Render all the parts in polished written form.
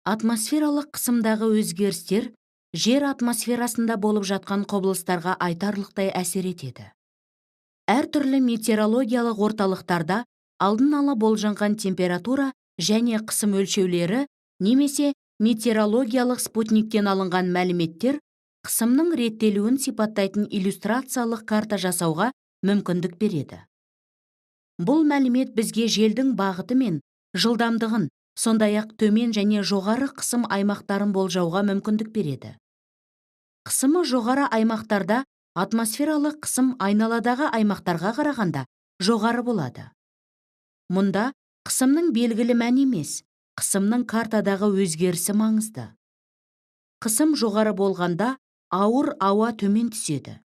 Атмосфералық қысымдағы өзгерістер жер атмосферасында болып жатқан құбылыстарға айтарлықтай әсер етеді. Әртүрлі метеорологиялық орталықтарда алдын ала болжанған температура және қысым өлшеулері немесе метеорологиялық спутниктен алынған мәліметтер қысымның реттелуін сипаттайтын иллюстрациялық карта жасауға мүмкіндік береді. Бұл мәлімет бізге желдің бағыты мен жылдамдығын, сондай-ақ төмен және жоғары қысым аймақтарын болжауға мүмкіндік береді. Қысымы жоғары аймақтарда атмосфералық қысым айналадағы аймақтарға қарағанда жоғары болады. Мұнда қысымның белгілі мәні емес, қысымның картадағы өзгерісі маңызды. Қысым жоғары болғанда ауыр ауа төмен түседі.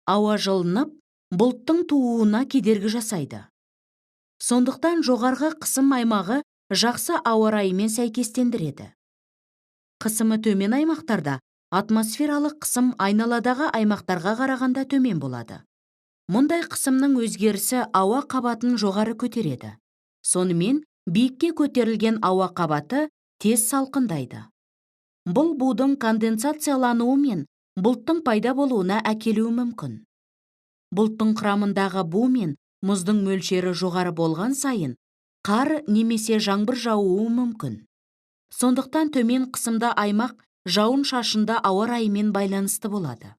Ауа жылынып, бұлттың тууына кедергі жасайды. Сондықтан жоғарғы қысым аймағы жақсы ауа райымен сәйкестендіреді. Қысымы төмен аймақтарда атмосфералық қысым айналадағы аймақтарға қарағанда төмен болады. Мұндай қысымның өзгерісі ауа қабатын жоғары көтереді. Сонымен биікке көтерілген ауа қабаты тез салқындайды. Бұл будың конденсациялануы мен бұлттың пайда болуына әкелуі мүмкін. Бұлттың құрамындағы бу мен мұздың мөлшері жоғары болған сайын қар немесе жаңбыр жаууы мүмкін. Сондықтан төмен қысымда аймақ жауын-шашынды ауа райымен байланысты болады.